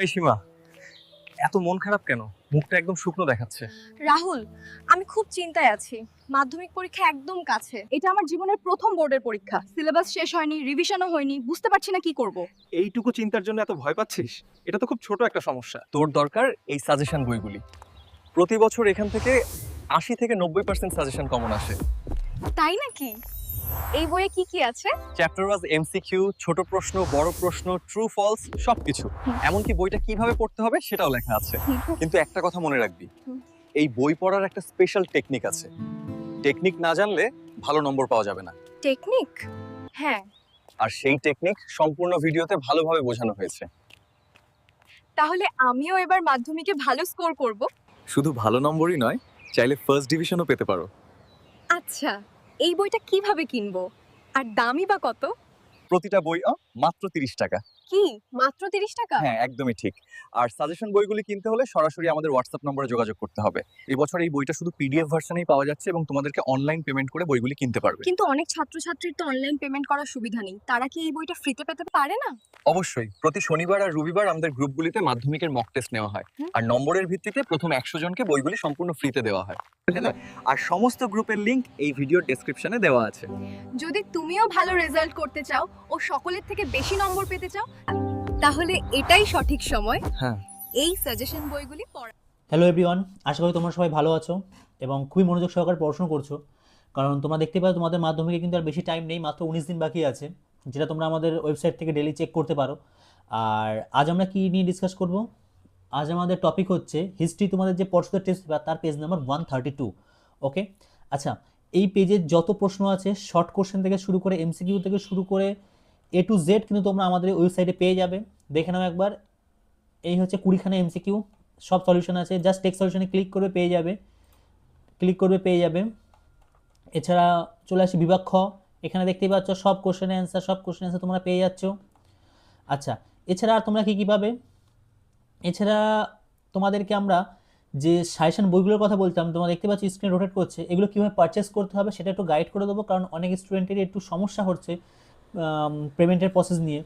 এই সীমা, এত মন খারাপ কেন? মুখটা একদম শুকনো দেখাচ্ছে। রাহুল, আমি খুব চিন্তায় আছি। মাধ্যমিক পরীক্ষা একদম কাছে। এটা আমার জীবনের প্রথম বোর্ডের পরীক্ষা। সিলেবাস শেষ হয়নি, রিভিশনও হয়নি, বুঝতে পারছি না কি করব। এইটুকু চিন্তার জন্য এত ভয় পাচ্ছিস? এটা তো খুব ছোট একটা সমস্যা। তোর দরকার এই সাজেশন বইগুলি। প্রতি বছর এখান থেকে 80 থেকে 90% সাজেশন কমন আসে। তাই নাকি? এই বইয়ে কি কি আছে? চ্যাপ্টার ওয়াইজ এমসিকিউ, ছোট প্রশ্ন, বড় প্রশ্ন, ট্রু ফলস সবকিছু। এমনকি বইটা কিভাবে পড়তে হবে সেটাও লেখা আছে। কিন্তু একটা কথা মনে রাখবি, এই বই পড়ার একটা স্পেশাল টেকনিক আছে। টেকনিক না জানলে ভালো নম্বর পাওয়া যাবে না। টেকনিক? হ্যাঁ। আর সেই টেকনিক সম্পূর্ণ ভিডিওতে ভালোভাবে বোঝানো হয়েছে। তাহলে আমিও এবার মাধ্যমিকে ভালো স্কোর করব। শুধু ভালো নম্বরই নয়, চাইলে ফার্স্ট ডিভিশনও পেতে পারো। আচ্ছা, এই বইটা কিভাবে কিনবো? আর দামই বা কত? প্রতিটা বই মাত্র 30 টাকা। কি, মাত্র 30 টাকা? হ্যাঁ, একদমই ঠিক। আর সাজেশন বইগুলি কিনতে হলে সরাসরি আমাদের হোয়াটসঅ্যাপ নম্বরে যোগাযোগ করতে হবে। এই বছর এই বইটা শুধু পিডিএফ ভার্সনেই পাওয়া যাচ্ছে এবং তোমাদেরকে অনলাইন পেমেন্ট করে বইগুলি কিনতে পারবে। কিন্তু অনেক ছাত্রছাত্রীর তো অনলাইন পেমেন্ট করার সুবিধা নেই। তারা কি এই বইটা ফ্রিতে পেতে পারে না? অবশ্যই প্রতি শনিবার আর রবিবার আমাদের গ্রুপগুলিতে মাধ্যমিকের মক টেস্ট নেওয়া হয়। হুম। আর নম্বরের ভিত্তিতে প্রথম 100 জনকে বইগুলি সম্পূর্ণ ফ্রিতে দেওয়া হয়। আর সমস্ত গ্রুপের লিংক এই ভিডিওর ডেসক্রিপশনে দেওয়া আছে। যদি তুমিও ভালো রেজাল্ট করতে চাও ও সকলের থেকে বেশি নম্বর পেতে চাও, তাহলে এটাই সঠিক সময় হ্যাঁ। এই সাজেশন বইগুলি পড়া। হ্যালো এভরিওয়ান, আশা করি তোমরা সবাই ভালো আছো এবং খুবই মনোযোগ সহকারে পড়াশোনা করছো। কারণ তোমরা দেখতে পাও তোমাদের মাধ্যমিকে কিন্তু আর বেশি টাইম নেই, মাত্র 19 দিন বাকি আছে, যেটা তোমরা আমাদের ওয়েবসাইট থেকে ডেলি চেক করতে পারো। আর আজ আমরা কি নিয়ে ডিসকাস করব? আজ আমাদের টপিক হচ্ছে হিস্ট্রি, তোমাদের যে পর্ষদের টেস্ট পেপার তার পেজ নাম্বার 132। ওকে, আচ্ছা, এই পেজের যত প্রশ্ন আছে, শর্ট কোশ্চেন থেকে শুরু করে এমসিকিউ থেকে শুরু করে এ টু জেড কিন্তু তোমরা আমাদের ওয়েবসাইটে পেয়ে যাবে। দেখে নাও একবার। এই হচ্ছে 20খানা এমসিকিউ, সব সলিউশন আছে, জাস্ট টেক্সট সলিউশনে ক্লিক করবে পেয়ে যাবে, এছাড়া চলে আসি বিভাগ খ। এখানে দেখতেই পাচ্ছ সব কোশ্চেনের অ্যান্সার তোমরা পেয়ে যাচ্ছ। আচ্ছা, এছাড়া আর তোমরা কী কী পাবে? এছাড়া তোমাদেরকে আমরা যে সাজেশন বইগুলোর কথা বলতাম, তোমরা দেখতে পাচ্ছ স্ক্রিন রোটেট করছে, এগুলো কীভাবে পারচেস করতে হবে সেটা একটু গাইড করে দেবো, কারণ অনেক স্টুডেন্টেরই একটু সমস্যা হচ্ছে পেমেন্টের প্রসেস নিয়ে।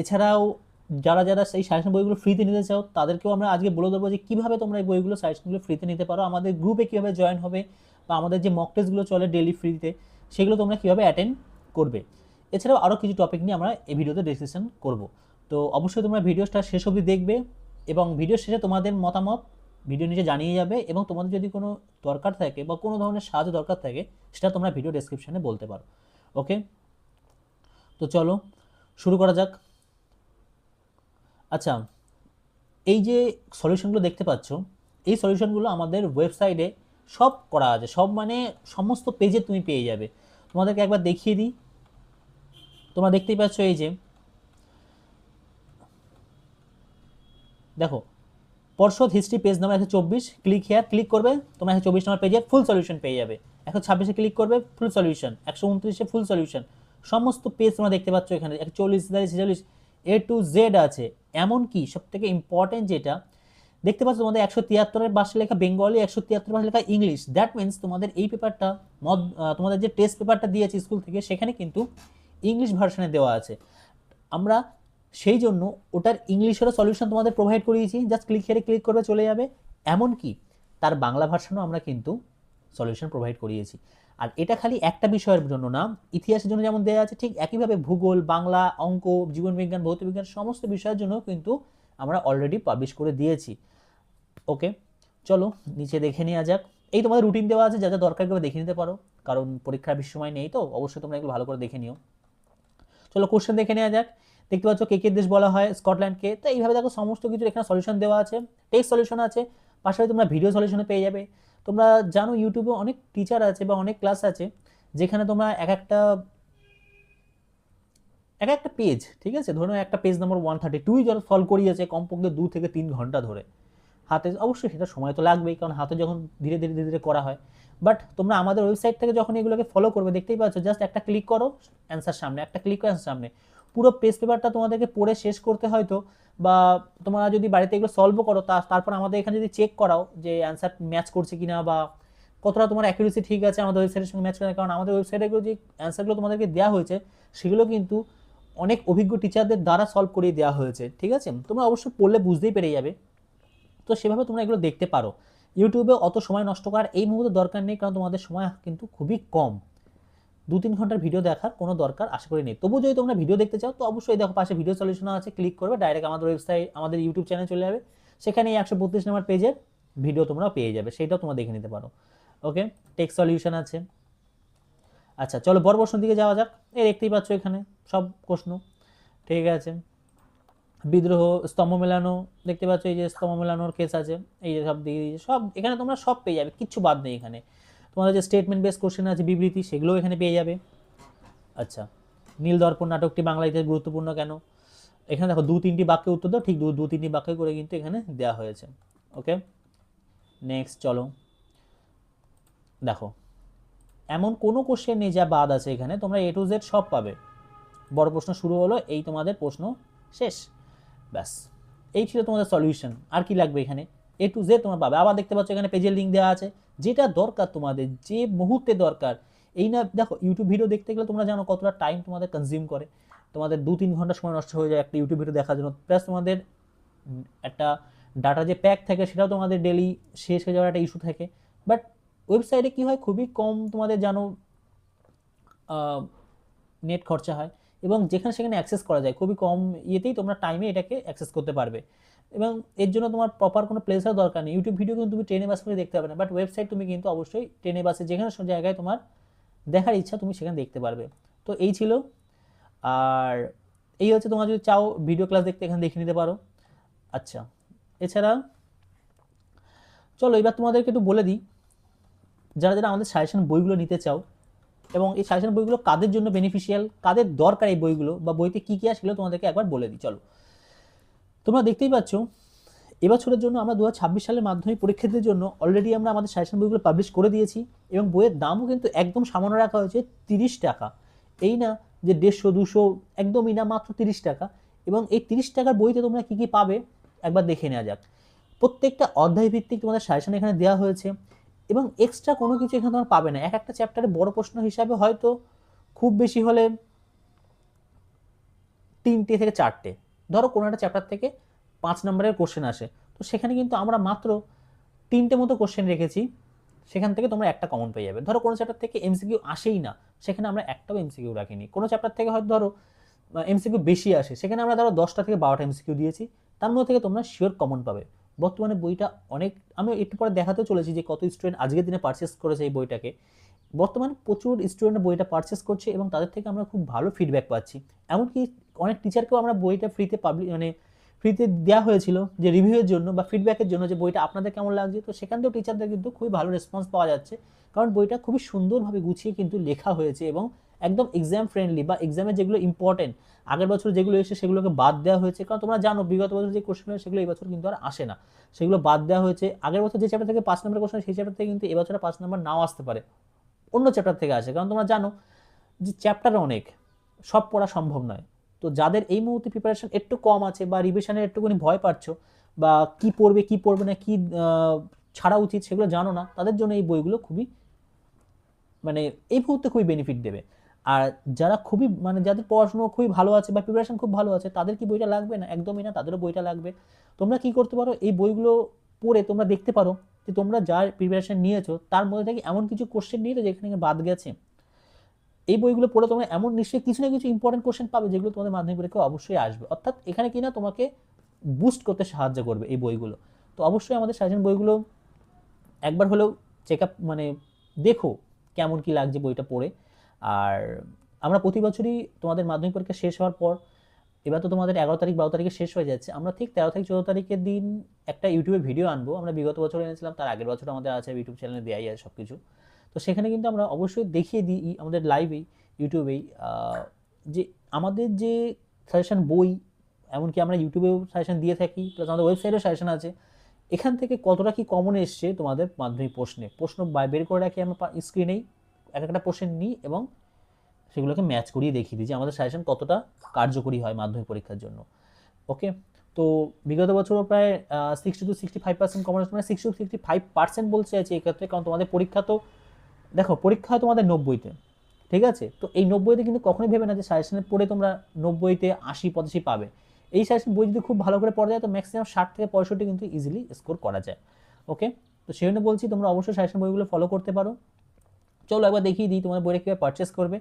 এছাড়াও যারা যারা সেই সাজেশন বইগুলো ফ্রিতে নিতে চাও তাদেরকেও আমরা আজকে বলে দেবো যে কীভাবে তোমরা এই বইগুলো সাজেশনগুলো ফ্রিতে নিতে পারো, আমাদের গ্রুপে কীভাবে জয়েন হবে, বা আমাদের যে মক টেস্টগুলো চলে ডেলি ফ্রিতে সেগুলো তোমরা কীভাবে অ্যাটেন্ড করবে। এছাড়াও আরও কিছু টপিক নিয়ে আমরা এই ভিডিওতে ডিসকাশন করব। তো অবশ্যই তোমরা ভিডিওটা শেষ অবধি দেখবে এবং ভিডিও শেষে তোমাদের মতামত ভিডিও নিচে জানিয়ে যাবে, এবং তোমাদের যদি কোনো দরকার থাকে বা কোনো ধরনের সাহায্য দরকার থাকে সেটা তোমরা ভিডিও ডেসক্রিপশানে বলতে পারো। ওকে, তো চলো শুরু করা যাক। আচ্ছা, এই যে সলিউশনগুলো দেখতে পাচ্ছ, এই সলিউশনগুলো আমাদের ওয়েবসাইটে সব করা আছে, সব মানে সমস্ত পেজে তুমি পেয়ে যাবে। তোমাদেরকে একবার দেখিয়ে দিই। তোমরা দেখতেই পাচ্ছ, এই যে দেখো, পর্ষদ history page number 124, click here click করবে, তোমরা 124 নম্বর পেজে ফুল সলিউশন পেয়ে যাবে। 126-এ ক্লিক করবে, ফুল সলিউশন। 129-এ ফুল সলিউশন। সমস্ত পেজ তোমরা দেখতে পাচ্ছ এখানে। 140, 46 এ টু জেড আছে। এমনকি সবথেকে ইম্পর্টেন্ট যেটা দেখতে পাচ্ছ, তোমাদের 173 ভাষা লেখা বেঙ্গলি, 173 ভাষা লেখা ইংলিশ। দ্যাট মিনস তোমাদের এই পেপারটা তোমাদের যে টেস্ট পেপারটা দিয়েছে স্কুল থেকে, সেখানে কিন্তু ইংলিশ ভার্সনে দেওয়া আছে। আমরা সেই জন্য ওটার ইংলিশেরও সলিউশন তোমাদের প্রোভাইড করিয়েছি। জাস্ট ক্লিক হেয়ারে ক্লিক করবে, চলে যাবে। এমনকি তার বাংলা ভার্সনও আমরা কিন্তু সলিউশন প্রোভাইড করিয়েছি। আর এটা খালি একটা বিষয়ের জন্য না, ইতিহাসের জন্য যেমন দেওয়া আছে, ঠিক একইভাবে ভূগোল, বাংলা, অঙ্ক, জীবনবিজ্ঞান, ভৌতবিজ্ঞান সমস্ত বিষয়ের জন্য কিন্তু আমরা অলরেডি পাবলিশ করে দিয়েছি। ওকে, চলো নিচে দেখে নেওয়া যাক। এই তোমাদের রুটিন দেওয়া আছে, যা যা দরকার করে দেখে নিতে পারো, কারণ পরীক্ষার বেশি সময় নেই, তো অবশ্যই তোমরা এগুলো ভালো করে দেখে নিও। চলো কোশ্চেন দেখে নেওয়া যাক। দেখতে পাচ্ছ কে কে দেশ বলা হয়, স্কটল্যান্ডকে। তো এইভাবে দেখো সমস্ত কিছু এখানে সলিউশন দেওয়া আছে, টেক্সট সলিউশন আছে, পাশাপাশি তোমরা ভিডিও সলিউশনে পেয়ে যাবে। তোমরা জানো ইউটিউবে অনেক টিচার আছে বা অনেক ক্লাস আছে, যেখানে তোমরা এক একটা পেজ, ঠিক আছে, ধরো একটা পেজ নাম্বার 132 যারা সলভ করিয়েছে কমপক্ষে 2 থেকে 3 ঘন্টা ধরে হাতে। অবশ্যই সেটা সময় তো লাগবেই, কারণ হাতে যখন ধীরে ধীরে ধীরে ধীরে করা হয়। বাট তোমরা আমাদের ওয়েবসাইট থেকে যখন এগুলোকে ফলো করবে, দেখতেই পাচ্ছ জাস্ট একটা ক্লিক করো অ্যান্সার সামনে, একটা ক্লিক করো অ্যান্সার সামনে। পুরো পেজ পেপারটা তোমাদেরকে পড়ে শেষ করতে হয়তো, বা তোমরা যদি বাড়িতে এগুলো সলভও করো, তারপর আমাদের এখানে যদি চেক করাও যে অ্যান্সার ম্যাচ করছে কিনা বা কতটা তোমার অ্যাকুরেসি ঠিক আছে আমাদের ওয়েবসাইটের সঙ্গে ম্যাচ করে, কারণ আমাদের ওয়েবসাইটে যে অ্যান্সারগুলো তোমাদেরকে দেওয়া হয়েছে সেগুলো কিন্তু অনেক অভিজ্ঞ টিচারদের দ্বারা সলভ করিয়ে দেওয়া হয়েছে, ঠিক আছে? তোমরা অবশ্যই পড়লে বুঝতেই পেরে যাবে। তো সেভাবে তোমরা এগুলো দেখতে পারো। ইউটিউবে অত সময় নষ্ট করার এই মুহূর্তে দরকার নেই, কারণ তোমাদের সময় কিন্তু খুবই কম। 2-3 ঘন্টার ভিডিও দেখার কোনো দরকার আশা করি নেই। তবু যদি তোমরা ভিডিও দেখতে চাও তো অবশ্যই দেখো পাশে ভিডিও সলিউশন আছে, ক্লিক করবে, ডাইরেক্ট আমাদের ওয়েবসাইট, আমাদের ইউটিউব চ্যানেল চলে যাবে। সেখানে এই 132 নম্বর পেজের ভিডিও তোমরা পেয়ে যাবে, সেইটাও তোমরা দেখে নিতে পারো। ওকে, টেক্সট সলিউশন আছে। আচ্ছা চলো বড় প্রশ্ন দিকে যাওয়া যাক। এই দেখতেই পাচ্ছ এখানে সব প্রশ্ন, ঠিক আছে? বিদ্রোহ, স্তম্ভ মেলানো, দেখতে পাচ্ছ এই যে স্তম্ভ মেলানোর কেস আছে, এই যে সব দিয়ে দিয়েছে, সব এখানে তোমরা সব পেয়ে যাবে, কিচ্ছু বাদ নেই এখানে। তোমাদের যে স্টেটমেন্ট বেস কোশ্চেন আছে, বিবৃতি, সেগুলোও এখানে পেয়ে যাবে। আচ্ছা, নীল দর্পণ নাটকটি বাংলা ইতিহাস গুরুত্বপূর্ণ কেন? এখানে দেখো 2-3টি বাক্যে উত্তর দাও, ঠিক 2-3টি বাক্য করে কিন্তু এখানে দেওয়া হয়েছে। ওকে, নেক্সট চলো দেখো, এমন কোনো কোশ্চেন নেই যা বাদ আছে এখানে, তোমরা A to Z সব পাবে। বড় প্রশ্ন শুরু হলো, এই তোমাদের প্রশ্ন শেষ, ব্যাস এই ছিল তোমাদের সলিউশন। আর কি লাগবে এখানে? A to Z তোমরা পাবে। আবার দেখতে পাচ্ছ এখানে পেজের লিঙ্ক দেওয়া আছে, যেটা দরকার তোমাদের, যে মুহূর্তে দরকার। এই না দেখো, ইউটিউব ভিডিও দেখতে গেলে তোমরা জানো কতটা টাইম তোমাদের কনজিউম করে, তোমাদের 2-3 ঘন্টা সময় নষ্ট হয়ে যায় একটা ইউটিউব ভিডিও দেখার জন্য, প্লাস তোমাদের একটা ডাটা যে প্যাক থাকে সেটাও তোমাদের ডেলি শেষ হয়ে যাওয়ার একটা ইস্যু থাকে। বাট ওয়েবসাইটে কী হয়, খুবই কম তোমাদের জানো নেট খরচা হয়, এবং যেখানে সেখানে অ্যাক্সেস করা যায়, খুবই কম ইয়েতেই তোমরা টাইমে এটাকে অ্যাক্সেস করতে পারবে। এবং এর জন্য তোমার প্রপার কোনো প্লেসের দরকার নেই। ইউটিউব ভিডিও কিন্তু তুমি ট্রেনে বাস করে দেখতে পাবে না, বাট ওয়েবসাইট তুমি কিন্তু অবশ্যই ট্রেনে বাসে যেখানে সব জায়গায় তোমার দেখার ইচ্ছা তুমি সেখানে দেখতে পারবে। তো এই ছিল। আর এই হচ্ছে, তোমরা যদি চাও ভিডিও ক্লাস দেখতে এখানে দেখে নিতে পারো। আচ্ছা, এছাড়া চলো এবার তোমাদেরকে একটু বলে দিই, যারা যারা আমাদের সাজেশন বইগুলো নিতে চাও, এবং এই সাজেশন বইগুলো কাদের জন্য বেনিফিশিয়াল, কাদের দরকার এই বইগুলো, বা বইতে কী কী আছে সেগুলো তোমাদেরকে একবার বলে দিই। চলো, তোমরা দেখতেই পাচ্ছ এবছরের জন্য আমরা 2026 সালের মাধ্যমিক পরীক্ষার্থীদের জন্য অলরেডি আমরা আমাদের সাজেশন বইগুলো পাবলিশ করে দিয়েছি, এবং বইয়ের দামও কিন্তু একদম সামান্য রাখা হয়েছে, 30 টাকা। এই না যে 150-200, একদমই না, মাত্র 30 টাকা। এবং এই 30 টাকার বইতে তোমরা কী কী পাবে একবার দেখে নেওয়া যাক। প্রত্যেকটা অধ্যায় ভিত্তিক তোমাদের সাজেশন এখানে দেওয়া হয়েছে, এবং এক্সট্রা কোনো কিছু এখানে তোমরা পাবে না। একটা চ্যাপ্টারে বড় প্রশ্ন হিসাবে হয়তো খুব বেশি হলে 3টে থেকে 4টে, ধরো কোনো একটা চ্যাপ্টার থেকে 5 নম্বরের কোশ্চেন আসে, তো সেখানে কিন্তু আমরা মাত্র 3টে মতো কোশ্চেন রেখেছি, সেখান থেকে তোমরা একটা কমন পেয়ে যাবে। ধরো কোনো চ্যাপ্টার থেকে এমসিকিউ আসেই না, সেখানে আমরা একটাও এমসিকিউ রাখিনি। কোনো চ্যাপ্টার থেকে হয়তো ধরো এমসিকিউ বেশি আসে, সেখানে আমরা ধরো 10টা থেকে 12টা এমসিকিউ দিয়েছি, তার মধ্যে থেকে তোমরা শিওর কমন পাবে। বর্তমানে বইটা অনেক, আমি একটু পরে দেখাতেও চলেছি যে কত স্টুডেন্ট আজকের দিনে পারচেস করেছে এই বইটাকে। বর্তমানে প্রচুর স্টুডেন্ট বইটা পারচেস করছে, এবং তাদের থেকে আমরা খুব ভালো ফিডব্যাক পাচ্ছি। এমনকি অনেক টিচারকেও আমরা বইটা ফ্রিতে ফ্রিতে দেওয়া হয়েছিল যে রিভিউয়ের জন্য বা ফিডব্যাকের জন্য, যে বইটা আপনাদের কেমন লাগছে। তো সেখান থেকেও টিচারদের কিন্তু খুবই ভালো রেসপন্স পাওয়া যাচ্ছে, কারণ বইটা খুবই সুন্দরভাবে গুছিয়ে কিন্তু লেখা হয়েছে, এবং একদম এক্সাম ফ্রেন্ডলি, বা এক্সামের যেগুলো ইম্পর্টেন্ট আগের বছর যেগুলো এসে সেগুলোকে বাদ দেওয়া হয়েছে। কারণ তোমরা জানো বিগত বছর যে কোশ্চেন সেগুলো এই বছর কিন্তু আর আসে না, সেগুলো বাদ দেওয়া হয়েছে। আগের বছর যে চ্যাপ্টার থেকে 5 নম্বরের কোশ্চেন, সেই চ্যাপ্টার থেকে কিন্তু এবছর 5 নম্বর নাও আসতে পারে, অন্য চ্যাপ্টার থেকে আসে। কারণ তোমরা জানো যে চ্যাপ্টার অনেক, সব পড়া সম্ভব নয়। তো যাদের এই মুহূর্তে প্রিপারেশন একটু কম আছে, বা রিভিশনের একটুখানি ভয় পাচ্ছ, বা কি পড়বে না, কি ছাড়া উচিত সেগুলো জানো না, তাদের জন্য এই বইগুলো খুবই, মানে এই মুহূর্তে খুবই বেনিফিট দেবে। আর যারা খুবই, মানে যাদের পড়াশোনা খুবই ভালো আছে বা প্রিপারেশন খুব ভালো আছে, তাদের কি বইটা লাগবে না? একদমই না, তাদেরও বইটা লাগবে। তোমরা কি করতে পারো, এই বইগুলো পড়ে তোমরা দেখতে পারো যে তোমরা যার প্রিপারেশন নিয়েছো তার মধ্যে থেকে এমন কিছু কোশ্চেন নিয়েছো যেখানে বাদ গেছে। এই বইগুলো পড়ে তোমরা এমন নিশ্চয়ই কিছু না কিছু ইম্পর্টেন্ট কোশ্চেন পাবে, যেগুলো তোমাদের মাধ্যমিক পরীক্ষায় অবশ্যই আসবে। অর্থাৎ এখানে কিনা তোমাকে বুস্ট করতে সাহায্য করবে এই বইগুলো। তো অবশ্যই আমাদের সাজেশন বইগুলো একবার হলেও চেক আপ, মানে দেখো কেমন কি লাগছে বইটা পড়ে। আর আমরা প্রতি বছরই তোমাদের মাধ্যমিক পরীক্ষা শেষ হওয়ার পর, এবার তো তোমাদের 11 তারিখ 12 তারিখে শেষ হয়ে যাচ্ছে, আমরা ঠিক 13 থেকে 14 তারিখের দিন একটা ইউটিউবে ভিডিও আনবো। আমরা বিগত বছর এনেছিলাম, তার আগের বছর আমাদের আছে, ইউটিউব চ্যানেলে দেওয়াই আছে সব কিছু। তো সেখানে কিন্তু আমরা অবশ্যই দেখিয়ে দিই আমাদের লাইভেই, ইউটিউবেই, যে আমাদের যে সাজেশন বই, এমনকি আমরা ইউটিউবেও সাজেশন দিয়ে থাকি, প্লাস আমাদের ওয়েবসাইটেও সাজেশন আছে। এখান থেকে কতটা কি কমন এসছে তোমাদের মাধ্যমিক প্রশ্ন বের করে রাখি আমরা স্ক্রিনেই, একটা প্রশ্ন নিই এবং সেগুলোকে ম্যাচ করিয়ে দেখিয়ে দিই যে আমাদের সাজেশন কতটা কার্যকরী হয় মাধ্যমিক পরীক্ষার জন্য। ওকে, তো বিগত বছরও প্রায় 60 to 65% কমন, মানে 60 to 65% বলতে চাইছি এক্ষেত্রে, কারণ তোমাদের পরীক্ষা তো দেখো, পরীক্ষা হয় তোমাদের 90তে, ঠিক আছে? তো এই 90তে কিন্তু কখনোই ভেবে না যে সাজেশনে পড়ে তোমরা 90তে 80 85 পাবে। এই সাজেশন বই যদি খুব ভালো করে পড়া যায় তো ম্যাক্সিমাম 60 থেকে 65 কিন্তু ইজিলি স্কোর করা যায়। ওকে, তো সেই জন্য বলছি তোমরা অবশ্যই সাজেশন বইগুলো ফলো করতে পারো। চলো একবার দেখিয়ে দিই তোমার বইটা কীভাবে পারচেস করবে।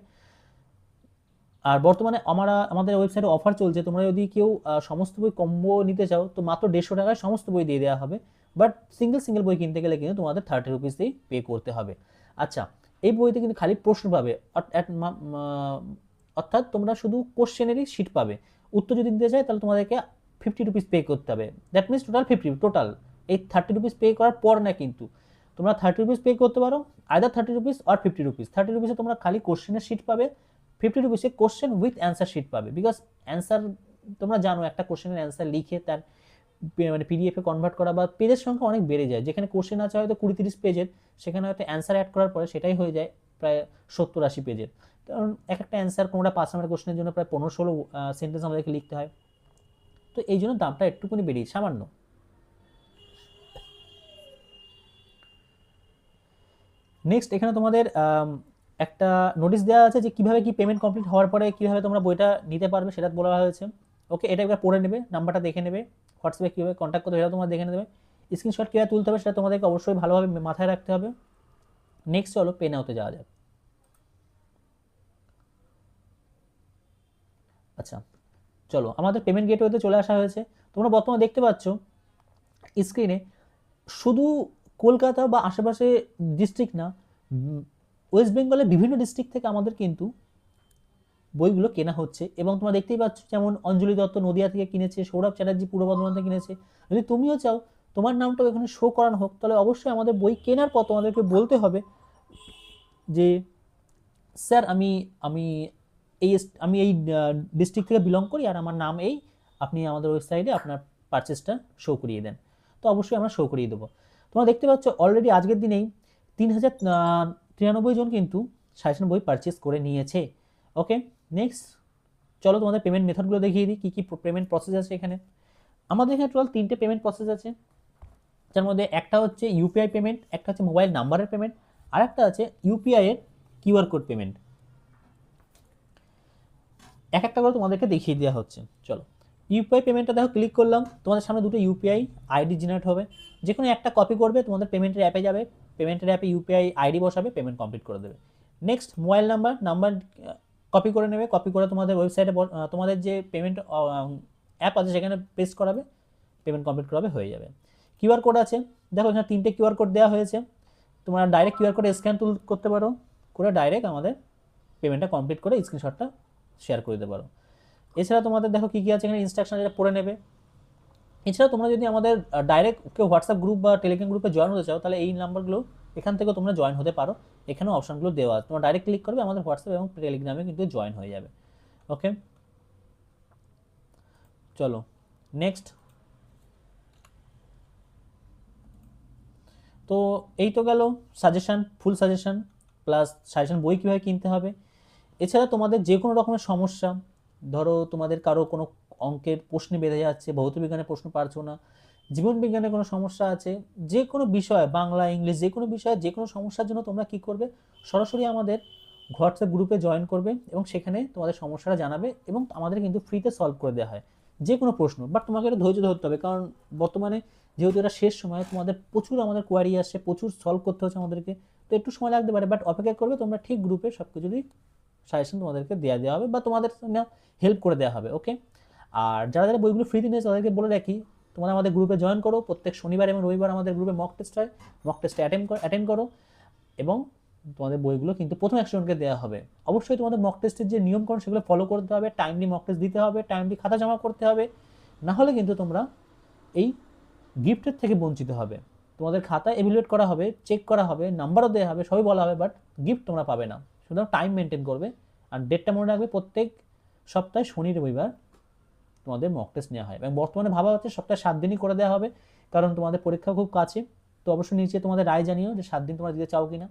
আর বর্তমানে আমাদের ওয়েবসাইটে অফার চলছে, তোমরা যদি কেউ সমস্ত বই কম্বো নিতে চাও তো মাত্র 150 টাকায় সমস্ত বই দিয়ে দেওয়া হবে। বাট সিঙ্গেল বই কিনতে গেলে কিন্তু তোমাদের 30 রুপিসেই পে করতে হবে। আচ্ছা, এই বইতে কিন্তু খালি প্রশ্ন পাবে, অর্থাৎ তোমরা শুধু কোশ্চেনেরই শিট পাবে। উত্তর যদি দিতে চাই তাহলে তোমাদেরকে 50 রুপিস পে করতে হবে। দ্যাট মিনস টোটাল এই 30 রুপিস পে করার পর না, কিন্তু তোমরা 30 রুপিস পে করতে পারো, আইদার 30 রুপিস আর 50 রুপিস। 30 রুপিসে তোমরা খালি কোশ্চেনের শিট পাবে, 50 রুপিসে কোশ্চেন উইথ অ্যান্সার শিট পাবে। বিকজ অ্যান্সার তোমরা জানো একটা কোশ্চেনের অ্যান্সার লিখে তার মানে পিডিএফে কনভার্ট করা বা পেজের সংখ্যা অনেক বেড়ে যায়। যেখানে কোশ্চেন আছে হয়তো 20-30 পেজের, সেখানে হয়তো অ্যান্সার অ্যাড করার পরে সেটাই হয়ে যায় প্রায় 70-80 পেজের। কারণ একটা অ্যান্সার কোনোটা 5 নম্বরের কোশ্চেনের জন্য প্রায় 15-16 সেন্টেন্স আমাদেরকে লিখতে হয়। তো এই জন্য দামটা একটুখানি বেরিয়ে সামান্য। নেক্সট এখানে তোমাদের একটা নোটিশ দেওয়া আছে যে কিভাবে কি পেমেন্ট কমপ্লিট হওয়ার পরে কিভাবে তোমরা বইটা নিতে পারবে সেটা বলা হয়েছে। ওকে, এটা একবার পড়ে নেবে, নাম্বারটা দেখে নেবে, হোয়াটসঅ্যাপে কীভাবে কন্ট্যাক্ট করতে হবে সেটা তোমরা দেখে নেবে, স্ক্রিনশট কীভাবে তুলতে হবে সেটা তোমাদেরকে অবশ্যই ভালোভাবে মাথায় রাখতে হবে। নেক্সট চলো পে নাওতে যাওয়া যাক। আচ্ছা চলো, আমাদের পেমেন্ট গেটওয়েতে চলে আসা হয়েছে। তোমরা বর্তমানে দেখতে পাচ্ছ স্ক্রিনে শুধু কলকাতা বা আশেপাশে ডিস্ট্রিক্ট না, ওয়েস্ট বেঙ্গলের বিভিন্ন ডিস্ট্রিক্ট থেকে আমাদের কিন্তু বইগুলো কেনা হচ্ছে। এবং তোমরা দেখতেই পাচ্ছ যেমন অঞ্জলি দত্ত নদিয়া থেকে কিনেছে, সৌরভ চ্যাটার্জি পূর্ব বর্ধমান থেকে কিনেছে। যদি তুমিও চাও তোমার নামটাও এখানে শো করানো হোক, তাহলে অবশ্যই আমাদের বই কেনার পর তোমাদেরকে বলতে হবে যে স্যার আমি আমি এই আমি এই ডিস্ট্রিক্ট থেকে বিলং করি আর আমার নাম এই, আপনি আমাদের ওয়েবসাইটে আপনার পারচেসটা শো করিয়ে দেন। তো অবশ্যই আমরা শো করিয়ে দেবো। তোমরা দেখতে পাচ্ছ অলরেডি আজকের দিনেই 3093 জন কিন্তু সাজেশন বই পারচেস করে নিয়েছে। ওকে, নেক্সট চলো তোমাদের পেমেন্ট মেথডগুলো দেখিয়ে দিই, কী কী পেমেন্ট প্রসেস আছে এখানে। আমাদের এখানে টোটাল 3টে পেমেন্ট প্রসেস আছে, যার মধ্যে একটা হচ্ছে ইউপিআই পেমেন্ট, একটা হচ্ছে মোবাইল নাম্বারের পেমেন্ট, আর একটা আছে ইউপিআই এর কিউআর কোড পেমেন্ট। এক একটা করে তোমাদেরকে দেখিয়ে দেওয়া হচ্ছে। চলো ইউপিআই পেমেন্টটা দেখো, ক্লিক করলাম, তোমাদের সামনে দুটো ইউপিআই আইডি জেনারেট হবে। যে কোনো একটা কপি করবে, তোমাদের পেমেন্টের অ্যাপে যাবে, পেমেন্টের অ্যাপে ইউপিআই আইডি বসাবে, পেমেন্ট কমপ্লিট করে দেবে। নেক্সট মোবাইল নাম্বার কপি করে নেবে, কপি করে তোমাদের ওয়েবসাইটে তোমাদের যে পেমেন্ট অ্যাপ আছে সেখানে পেস্ট করাবে, পেমেন্ট কমপ্লিট করাবে, হয়ে যাবে। কিউআর কোড আছে, দেখো এখানে 3টে কিউআর কোড দেওয়া হয়েছে। তোমরা ডাইরেক্ট কিউআর কোড স্ক্যান করতে পারো, করে ডাইরেক্ট আমাদের পেমেন্টটা কমপ্লিট করে স্ক্রিনশটটা শেয়ার করে দিতে পারো। এছাড়া তোমাদের দেখো কী কী আছে এখানে ইনস্ট্রাকশন, যেটা পড়ে নেবে। এছাড়া তোমরা যদি আমাদের ডাইরেক্ট কেউ হোয়াটসঅ্যাপ গ্রুপ বা টেলিগ্রাম গ্রুপে জয়েন হতে চাও, তাহলে এই নাম্বারগুলো এখান থেকে তোমরা জয়েন হতে পারো। এখানেও অপশানগুলো দেওয়া আছে, তোমরা ডাইরেক্ট ক্লিক করবে, আমাদের হোয়াটসঅ্যাপ এবং টেলিগ্রামে কিন্তু জয়েন হয়ে যাবে। ওকে, চলো নেক্সট। তো এই তো গেল সাজেশান, ফুল সাজেশান প্লাস সাজেশান বই কীভাবে কিনতে হবে। এছাড়া তোমাদের যে কোনো রকমের সমস্যা, ধরো তোমাদের কারো কোনো অঙ্কের প্রশ্নে বেঁধে যাচ্ছে, ভৌতবিজ্ঞানের প্রশ্ন পারছো না, জীবনবিজ্ঞানের কোনো সমস্যা আছে, যে কোনো বিষয়, বাংলা ইংলিশ যে কোনো বিষয়ে যে কোনো সমস্যার জন্য তোমরা কী করবে, সরাসরি আমাদের হোয়াটসঅ্যাপ গ্রুপে জয়েন করবে এবং সেখানে তোমাদের সমস্যাটা জানাবে এবং আমাদের কিন্তু ফ্রিতে সলভ করে দেওয়া হয় যে কোনো প্রশ্ন। বাট তোমাকে এটা ধৈর্য ধরতে হবে, কারণ বর্তমানে যেহেতু এটা শেষ সময়, তোমাদের প্রচুর আমাদের কোয়ারি আসছে, প্রচুর সলভ করতে হচ্ছে আমাদেরকে, তো একটু সময় লাগতে পারে। বাট অপেক্ষা করবে, তোমরা ঠিক গ্রুপে সব কিছু সাজেশন তোমাদেরকে দেওয়া হবে বা তোমাদের হেল্প করে দেওয়া হবে। ওকে, আর যারা যারা বইগুলো ফ্রিতে নিয়েছে তাদেরকে বলে রাখি, তোমরা আমাদের গ্রুপে জয়েন করো। প্রত্যেক শনিবার এবং রবিবার আমাদের গ্রুপে মক টেস্ট হয়, মক টেস্টে অ্যাটেন্ড করো এবং তোমাদের বইগুলো কিন্তু প্রথম 100 জনকে দেওয়া হবে। অবশ্যই তোমাদের মক টেস্টের যে নিয়মকানুন সেগুলো ফলো করতে হবে, টাইমলি মক টেস্ট দিতে হবে, টাইমলি খাতা জমা করতে হবে, না হলে কিন্তু তোমরা এই গিফটের থেকে বঞ্চিত হবে। তোমাদের খাতা এভ্যালুয়েট করা হবে, চেক করা হবে, নাম্বারও দেওয়া হবে, সবই বলা হবে, বাট গিফট তোমরা পাবে না। সুতরাং টাইম মেনটেন করবে আর ডেটটা মনে রাখবে, প্রত্যেক সপ্তাহে শনি রবিবার তোমাদের মক টেস্ট নেওয়া হয় এবং বর্তমানে ভাবা হচ্ছে সপ্তাহে 7 দিনই করে দেওয়া হবে, কারণ তোমাদের পরীক্ষা খুব কাছে। তো অবশ্যই নিচে তোমাদের রায় জানিও যে 7 দিন তোমরা দিতে চাও কিনা।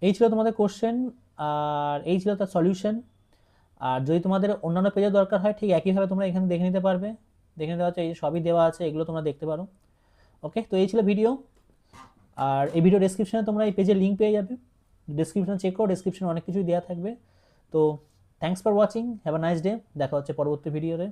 এই ছিল তোমাদের কোশ্চেন আর এই ছিল তার সলিউশন। আর যদি তোমাদের অন্যান্য পেজের দরকার হয়, ঠিক একইভাবে তোমরা এখানে দেখে নিতে পারবে, দেখে নিতে হচ্ছে, এই সবই দেওয়া আছে, এগুলো তোমরা দেখতে পারো। ওকে, তো এই ছিল ভিডিও। আর এই ভিডিও ডেসক্রিপশনে তোমরা এই পেজের লিঙ্ক পেয়ে যাবে, ডিসক্রিপশন চেক করো, ডিসক্রিপশনে অনেক কিছুই দেওয়া থাকবে। তো thanks for watching, have a nice day, দেখা হচ্ছে পরবর্তী ভিডিওতে।